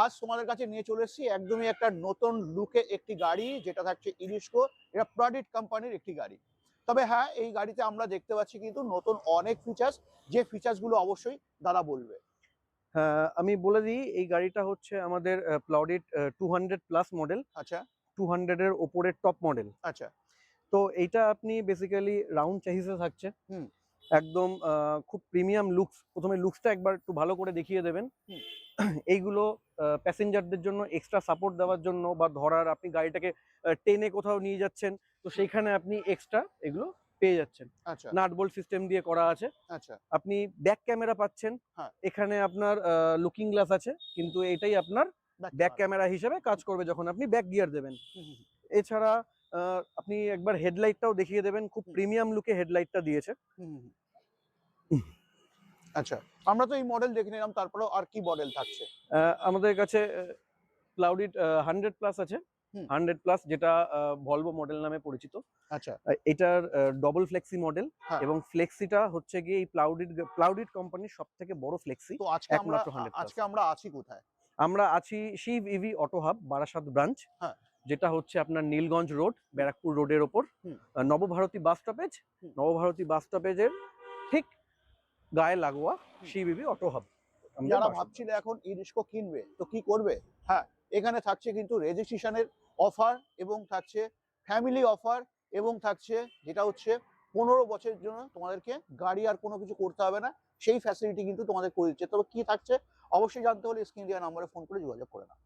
আজ তোমাদের কাছে নিয়ে চলে এসেছি একদমই একটা নতুন লুকে একটি গাড়ি, যেটা থাকছে ইরিস্কো। এটা প্রডিট কোম্পানির একটি গাড়ি। তবে হ্যাঁ, এই গাড়িতে আমরা দেখতে পাচ্ছি কিন্তু নতুন অনেক ফিচার্স, যে ফিচার্সগুলো অবশ্যই দাদা বলবে। হ্যাঁ, আমি বলে দিই এই গাড়িটা হচ্ছে আমাদের প্লাউডিড 200+ মডেল। আচ্ছা 200 এর ওপরের টপ মডেল। আচ্ছা। তো এইটা আপনি বেসিক্যালি রাউন্ড চাহিসে থাকছে। হুম একদম খুব প্রিমিয়াম লুকস। প্রথমে লুকসটা একবার একটু ভালো করে দেখিয়ে দেবেন। হুম। এইগুলো প্যাসেঞ্জারদের জন্য এক্সট্রা সাপোর্ট দেওয়ার জন্য, বা ধরার আপনি গাড়িটাকে টেনে কোথাও নিয়ে যাচ্ছেন, তো সেইখানে আপনি এক্সট্রা এগুলো পেয়ে যাচ্ছেন। আচ্ছা নাট বোল্ট সিস্টেম দিয়ে করা আছে। আচ্ছা। আপনি ব্যাক ক্যামেরা পাচ্ছেন। হ্যাঁ। এখানে আপনার লুকিং গ্লাস আছে, কিন্তু এটাই আপনার ব্যাক ক্যামেরা হিসেবে কাজ করবে যখন আপনি ব্যাক গিয়ার দেবেন। হুম হুম এছাড়া আপনি একবার হেডলাইটটাও দেখিয়ে দেবেন, খুব প্রিমিয়াম লুকে হেডলাইটটা দিয়েছে। হুম হুম। আচ্ছা, আমরা তো এই মডেল দেখে নিলাম, তারপরেও আর কি মডেল থাকছে? আমাদের কাছে ক্লাউডিড 100+ আছে। হুম। 100+, যেটা ভলভো মডেল নামে পরিচিত। আচ্ছা। এটার ডবল ফ্লেক্সি মডেল। হ্যাঁ। এবং ফ্লেক্সিটা হচ্ছে গিয়ে এই প্লাউডিড কোম্পানির সব থেকে বড় ফ্লেক্সি, তো একমাত্র 100+। আমরা আছি কোথায়? আমরা আছি Shiv EV auto hub, Barasat branch. হ্যাঁ। যেটা হচ্ছে আপনার নীলগঞ্জ রোড, ব্যারাকপুর রোডের ওপর, হুম নবভারতী বাস স্টপেজ। হুম। নবভারতী বাস স্টপেজের ঠিক গায়ে লাগোয়া শিব ইভি অটো হাব। যারা ভাবছিল এখন ইরিস্কো কিনবে তো কি করবে, হ্যাঁ, এখানে থাকছে কিন্তু রেজিস্ট্রেশনের অফার, এবং থাকছে ফ্যামিলি অফার, এবং থাকছে যেটা হচ্ছে 15 বছরের জন্য তোমাদেরকে গাড়ি আর কোনো কিছু করতে হবে না, সেই ফ্যাসিলিটি কিন্তু তোমাদের করে দিচ্ছে। তবে কি থাকছে অবশ্যই জানতে হলে স্ক্রিন দেওয়া নাম্বারে ফোন করে যোগাযোগ করে নাও।